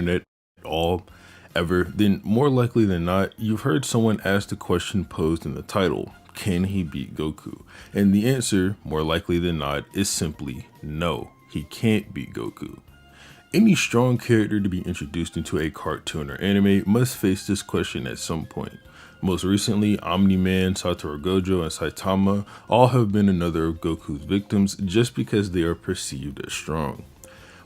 internet at all, ever, then more likely than not, you've heard someone ask the question posed in the title, can he beat Goku? And the answer, more likely than not, is simply no, he can't beat Goku. Any strong character to be introduced into a cartoon or anime must face this question at some point. Most recently, Omni-Man, Satoru Gojo, and Saitama all have been another of Goku's victims just because they are perceived as strong.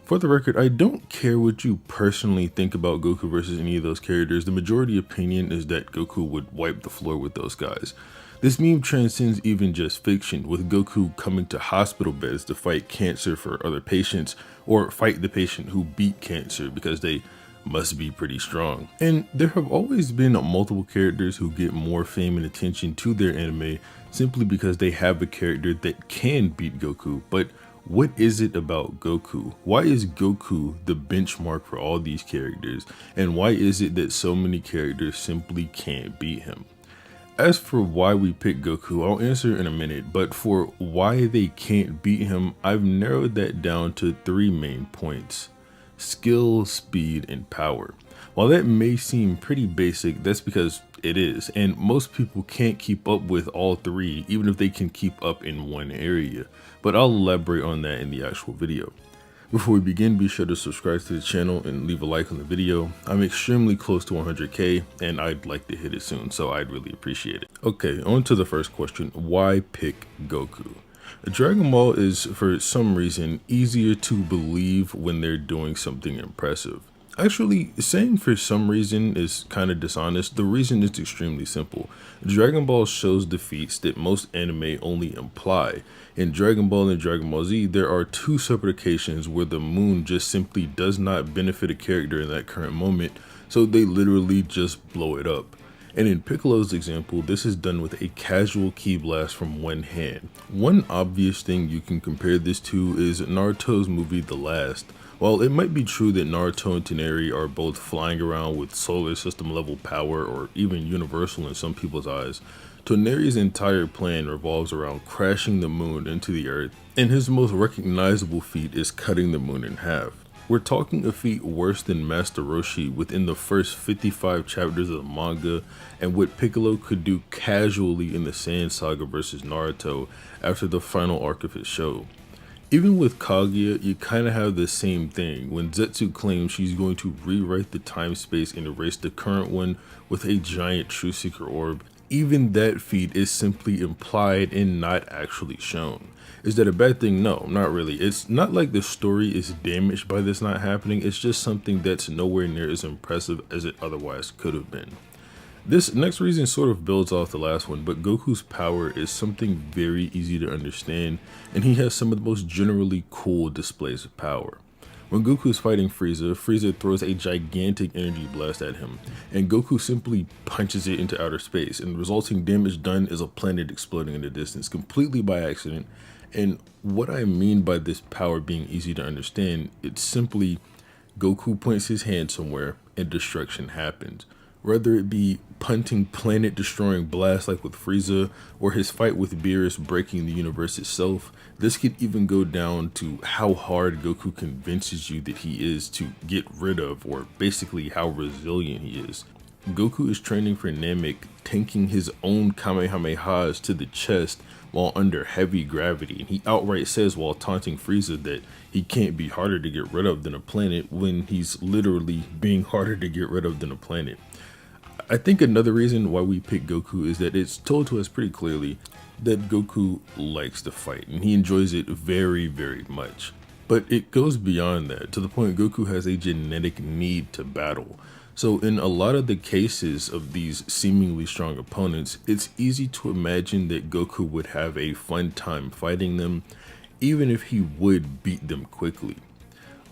For the record, I don't care what you personally think about Goku versus any of those characters. The majority opinion is that Goku would wipe the floor with those guys. This meme transcends even just fiction, with Goku coming to hospital beds to fight cancer for other patients, or fight the patient who beat cancer because they must be pretty strong. And there have always been multiple characters who get more fame and attention to their anime simply because they have a character that can beat Goku. But what is it about Goku? Why is Goku the benchmark for all these characters? And why is it that so many characters simply can't beat him? As for why we pick Goku, I'll answer in a minute, but for why they can't beat him, I've narrowed that down to 3 main points: skill, speed, and power. While that may seem pretty basic, that's because it is, and most people can't keep up with all 3, even if they can keep up in one area, but I'll elaborate on that in the actual video. Before we begin, be sure to subscribe to the channel and leave a like on the video. I'm extremely close to 100k and I'd like to hit it soon, so I'd really appreciate it. Okay, on to the first question: why pick Goku? Dragon Ball is, for some reason, easier to believe when they're doing something impressive. Actually, saying for some reason is kind of dishonest. The reason is extremely simple. Dragon Ball shows defeats that most anime only imply. In Dragon Ball and Dragon Ball Z, there are 2 separate occasions where the moon just simply does not benefit a character in that current moment, so they literally just blow it up. And in Piccolo's example, this is done with a casual ki blast from one hand. One obvious thing you can compare this to is Naruto's movie The Last. While it might be true that Naruto and Toneri are both flying around with solar system level power, or even universal in some people's eyes, Toneri's entire plan revolves around crashing the moon into the earth, and his most recognizable feat is cutting the moon in half. We're talking a feat worse than Master Roshi within the first 55 chapters of the manga, and what Piccolo could do casually in the Saiyan Saga vs Naruto after the final arc of his show. Even with Kaguya, you kinda have the same thing when Zetsu claims she's going to rewrite the time-space and erase the current one with a giant True Seeker orb. Even that feat is simply implied and not actually shown. Is that a bad thing? No, not really. It's not like the story is damaged by this not happening, it's just something that's nowhere near as impressive as it otherwise could have been. This next reason sort of builds off the last one, but Goku's power is something very easy to understand, and he has some of the most generally cool displays of power. When Goku is fighting Frieza, Frieza throws a gigantic energy blast at him, and Goku simply punches it into outer space, and the resulting damage done is a planet exploding in the distance, completely by accident. And what I mean by this power being easy to understand, it's simply Goku points his hand somewhere and destruction happens. Whether it be punting planet-destroying blasts like with Frieza, or his fight with Beerus breaking the universe itself, this could even go down to how hard Goku convinces you that he is to get rid of, or basically how resilient he is. Goku is training for Namek, tanking his own Kamehamehas to the chest while under heavy gravity, and he outright says while taunting Frieza that he can't be harder to get rid of than a planet when he's literally being harder to get rid of than a planet. I think another reason why we pick Goku is that it's told to us pretty clearly that Goku likes to fight, and he enjoys it very, very much. But it goes beyond that, to the point Goku has a genetic need to battle. So in a lot of the cases of these seemingly strong opponents, it's easy to imagine that Goku would have a fun time fighting them, even if he would beat them quickly.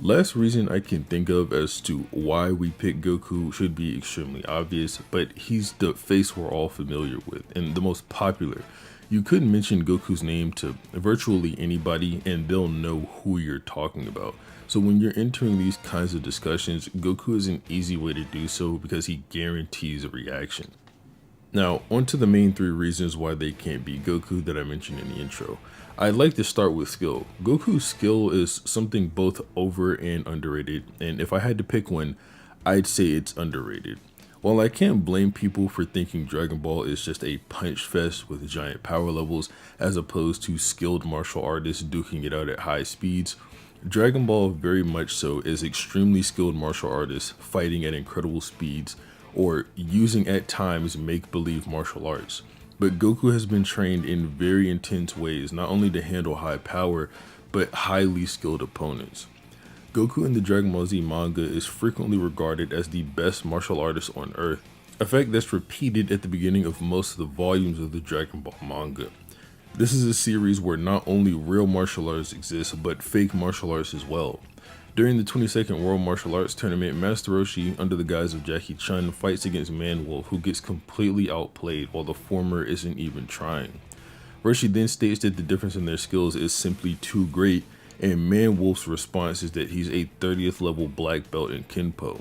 Last reason I can think of as to why we pick Goku should be extremely obvious, but he's the face we're all familiar with and the most popular. You could mention Goku's name to virtually anybody and they'll know who you're talking about. So when you're entering these kinds of discussions, Goku is an easy way to do so because he guarantees a reaction. Now, on to the main three reasons why they can't beat Goku that I mentioned in the intro. I'd like to start with skill. Goku's skill is something both over and underrated, and if I had to pick one, I'd say it's underrated. While I can't blame people for thinking Dragon Ball is just a punch fest with giant power levels as opposed to skilled martial artists duking it out at high speeds, Dragon Ball very much so is extremely skilled martial artists fighting at incredible speeds or using at times make-believe martial arts. But Goku has been trained in very intense ways, not only to handle high power, but highly skilled opponents. Goku in the Dragon Ball Z manga is frequently regarded as the best martial artist on Earth, a fact that's repeated at the beginning of most of the volumes of the Dragon Ball manga. This is a series where not only real martial arts exist, but fake martial arts as well. During the 22nd World Martial Arts Tournament, Master Roshi, under the guise of Jackie Chun, fights against Man Wolf, who gets completely outplayed while the former isn't even trying. Roshi then states that the difference in their skills is simply too great, and Man Wolf's response is that he's a 30th level black belt in Kenpo.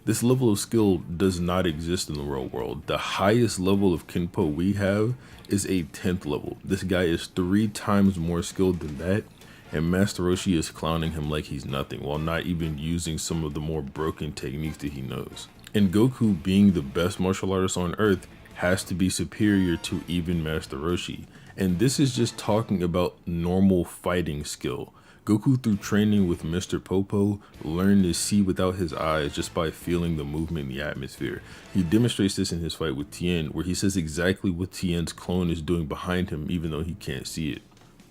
This level of skill does not exist in the real world. The highest level of Kenpo we have is a 10th level. This guy is 3 times more skilled than that, and Master Roshi is clowning him like he's nothing while not even using some of the more broken techniques that he knows. And Goku, being the best martial artist on Earth, has to be superior to even Master Roshi. And this is just talking about normal fighting skill. Goku, through training with Mr. Popo, learned to see without his eyes just by feeling the movement in the atmosphere. He demonstrates this in his fight with Tien, where he says exactly what Tien's clone is doing behind him even though he can't see it.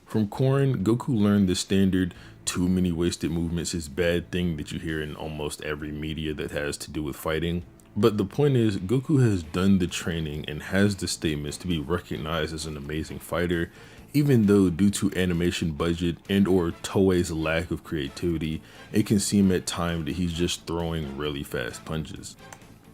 From Korin, Goku learned the standard too many wasted movements is bad thing that you hear in almost every media that has to do with fighting. But the point is, Goku has done the training and has the statements to be recognized as an amazing fighter, even though due to animation budget and or Toei's lack of creativity, it can seem at times that he's just throwing really fast punches.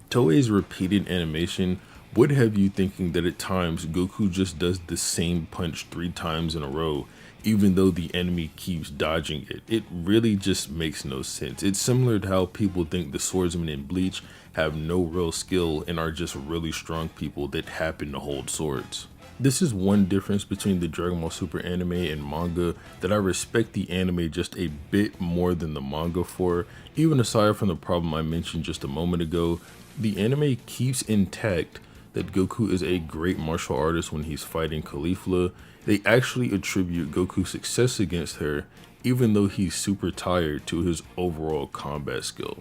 Toei's repeated animation would have you thinking that at times Goku just does the same punch 3 times in a row, even though the enemy keeps dodging it. It really just makes no sense. It's similar to how people think the swordsmen in Bleach have no real skill and are just really strong people that happen to hold swords. This is one difference between the Dragon Ball Super anime and manga that I respect the anime just a bit more than the manga for. Even aside from the problem I mentioned just a moment ago, the anime keeps intact that Goku is a great martial artist when he's fighting Caulifla. They actually attribute Goku's success against her, even though he's super tired, to his overall combat skill.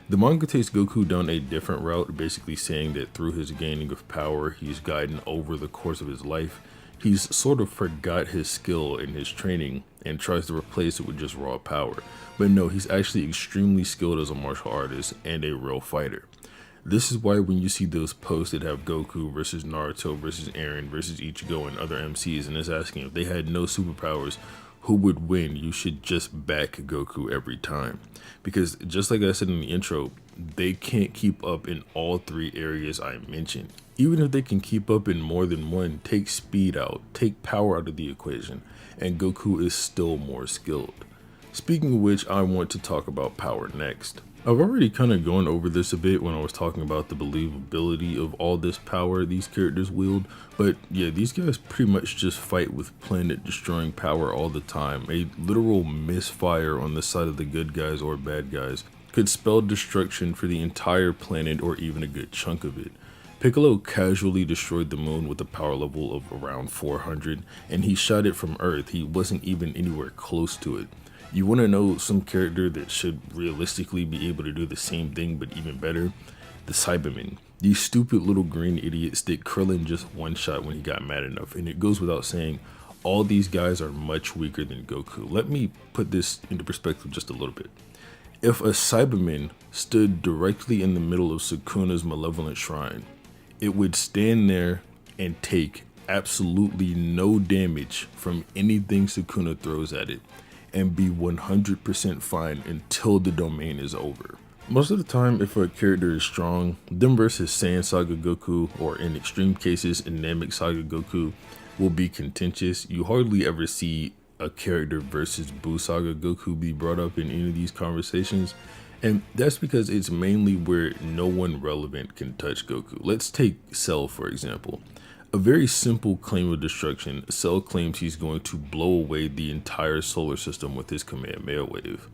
The manga takes Goku down a different route, basically saying that through his gaining of power he's gotten over the course of his life, he's sort of forgot his skill in his training and tries to replace it with just raw power. But no, he's actually extremely skilled as a martial artist and a real fighter. This is why when you see those posts that have Goku versus Naruto versus Eren versus Ichigo and other MCs and it's asking if they had no superpowers, who would win, you should just back Goku every time. Because just like I said in the intro, they can't keep up in all 3 areas I mentioned. Even if they can keep up in more than one, take speed out, take power out of the equation, and Goku is still more skilled. Speaking of which, I want to talk about power next. I've already kind of gone over this a bit when I was talking about the believability of all this power these characters wield, but yeah, these guys pretty much just fight with planet destroying power all the time. A literal misfire on the side of the good guys or bad guys could spell destruction for the entire planet or even a good chunk of it. Piccolo casually destroyed the moon with a power level of around 400, and he shot it from Earth. He wasn't even anywhere close to it. You want to know some character that should realistically be able to do the same thing but even better? The Cybermen. These stupid little green idiots that Krillin just one-shot when he got mad enough, and it goes without saying, all these guys are much weaker than Goku. Let me put this into perspective just a little bit. If a Cyberman stood directly in the middle of Sukuna's malevolent shrine, it would stand there and take absolutely no damage from anything Sukuna throws at it, and be 100% fine until the domain is over. Most of the time, if a character is strong, them versus Saiyan Saga Goku, or in extreme cases, Namek Saga Goku, will be contentious. You hardly ever see a character versus Buu Saga Goku be brought up in any of these conversations, And that's because it's mainly where no one relevant can touch Goku. Let's take Cell, for example. A very simple claim of destruction, Cell claims he's going to blow away the entire solar system with his Kamehameha wave.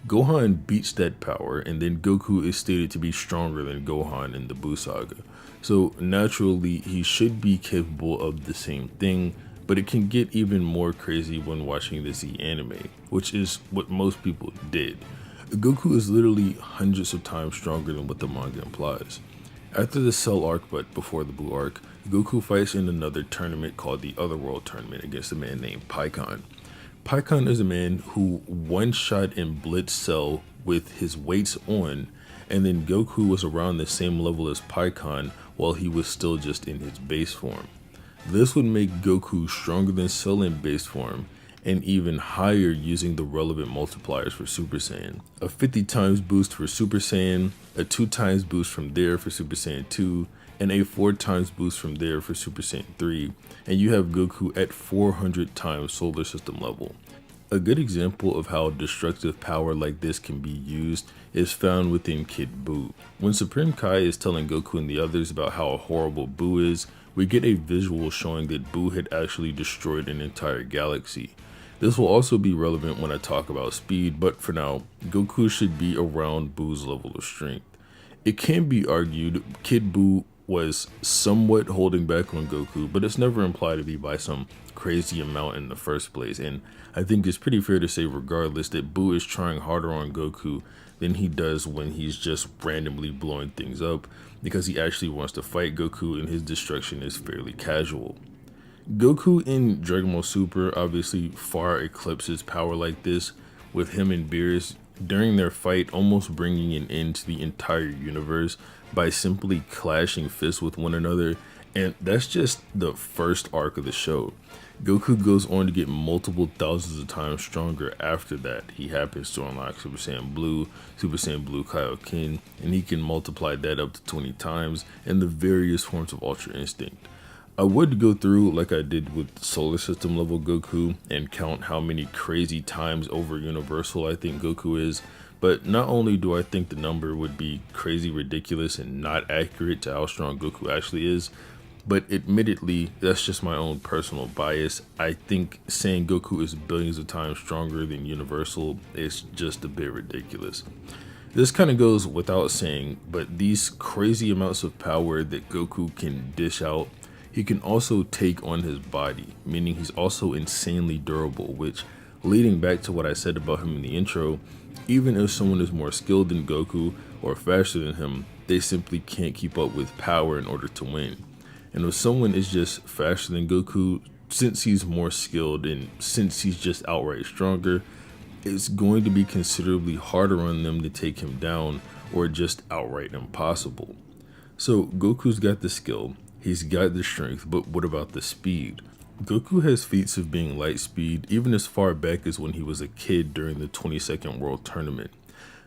Gohan beats that power, and then Goku is stated to be stronger than Gohan in the Buu saga. So naturally, he should be capable of the same thing, but it can get even more crazy when watching the Z anime, which is what most people did. Goku is literally hundreds of times stronger than what the manga implies. After the Cell arc, but before the Buu arc, Goku fights in another tournament called the Otherworld Tournament against a man named Pikkon. Pikkon is a man who one-shot and blitzed Cell with his weights on, and then Goku was around the same level as Pikkon while he was still just in his base form. This would make Goku stronger than Cell in base form, and even higher using the relevant multipliers for Super Saiyan. A 50 times boost for Super Saiyan, a 2 times boost from there for Super Saiyan 2, and a 4 times boost from there for Super Saiyan 3, and you have Goku at 400 times solar system level. A good example of how destructive power like this can be used is found within Kid Buu. When Supreme Kai is telling Goku and the others about how horrible Buu is, we get a visual showing that Buu had actually destroyed an entire galaxy. This will also be relevant when I talk about speed, but for now, Goku should be around Buu's level of strength. It can be argued Kid Buu was somewhat holding back on Goku, but it's never implied to be by some crazy amount in the first place, and I think it's pretty fair to say regardless that Buu is trying harder on Goku than he does when he's just randomly blowing things up, because he actually wants to fight Goku and his destruction is fairly casual. Goku in Dragon Ball Super obviously far eclipses power like this, with him and Beerus during their fight almost bringing an end to the entire universe by simply clashing fists with one another, and that's just the first arc of the show. Goku goes on to get multiple thousands of times stronger after that. He happens to unlock Super Saiyan Blue Kaioken, and he can multiply that up to 20 times in the various forms of Ultra Instinct. I would go through like I did with solar system level Goku and count how many crazy times over universal I think Goku is, but not only do I think the number would be crazy ridiculous and not accurate to how strong Goku actually is, but admittedly, that's just my own personal bias. I think saying Goku is billions of times stronger than Universal is just a bit ridiculous. This kind of goes without saying, but these crazy amounts of power that Goku can dish out, he can also take on his body, meaning he's also insanely durable, which, leading back to what I said about him in the intro, even if someone is more skilled than Goku or faster than him, they simply can't keep up with power in order to win. And if someone is just faster than Goku, since he's more skilled and since he's just outright stronger, it's going to be considerably harder on them to take him down or just outright impossible. So Goku's got the skill, he's got the strength, but what about the speed? Goku has feats of being light speed even as far back as when he was a kid during the 22nd World Tournament.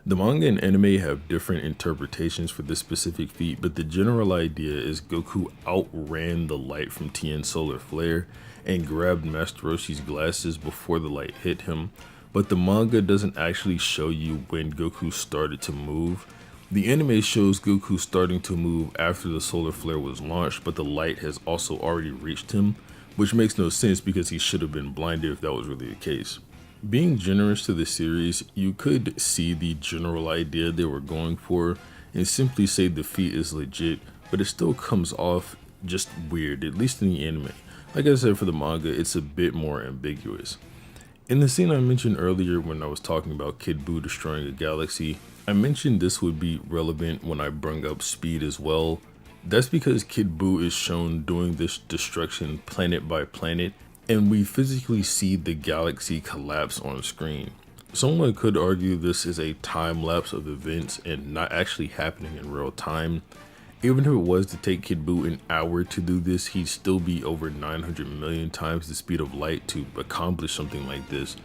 The manga and anime have different interpretations for this specific feat, but the general idea is Goku outran the light from Tien's solar flare and grabbed Master Roshi's glasses before the light hit him, but the manga doesn't actually show you when Goku started to move. The anime shows Goku starting to move after the solar flare was launched, but the light has also already reached him, which makes no sense because he should have been blinded if that was really the case. Being generous to the series, you could see the general idea they were going for and simply say the feat is legit, but it still comes off just weird, at least in the anime. Like I said, for the manga, it's a bit more ambiguous. In the scene I mentioned earlier when I was talking about Kid Buu destroying a galaxy, I mentioned this would be relevant when I bring up speed as well. That's because Kid Buu is shown doing this destruction planet by planet, and we physically see the galaxy collapse on screen. Someone could argue this is a time lapse of events and not actually happening in real time. Even if it was to take Kid Buu an hour to do this, he'd still be over 900 million times the speed of light to accomplish something like this.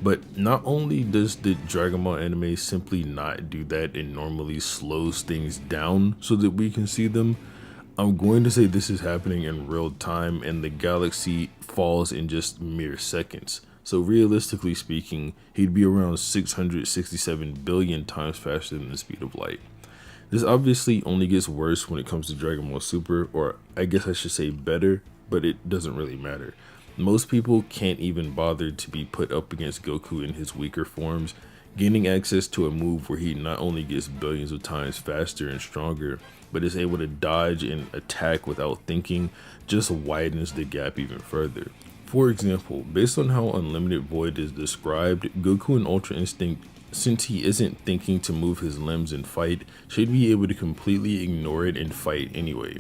But not only does the Dragon Ball anime simply not do that and normally slows things down so that we can see them, I'm going to say this is happening in real time and the galaxy falls in just mere seconds. So realistically speaking, he'd be around 667 billion times faster than the speed of light. This obviously only gets worse when it comes to Dragon Ball Super, or I guess I should say better, but it doesn't really matter. Most people can't even bother to be put up against Goku in his weaker forms. Gaining access to a move where he not only gets billions of times faster and stronger, but is able to dodge and attack without thinking just widens the gap even further. For example, based on how Unlimited Void is described, Goku in Ultra Instinct, since he isn't thinking to move his limbs and fight, should be able to completely ignore it and fight anyway.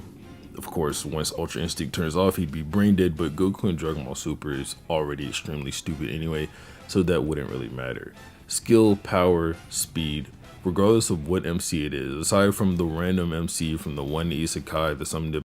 Of course, once Ultra Instinct turns off, he'd be brain dead, but Goku in Dragon Ball Super is already extremely stupid anyway, so that wouldn't really matter. Skill, power, speed, regardless of what MC it is, aside from the random MC from the one isekai that summoned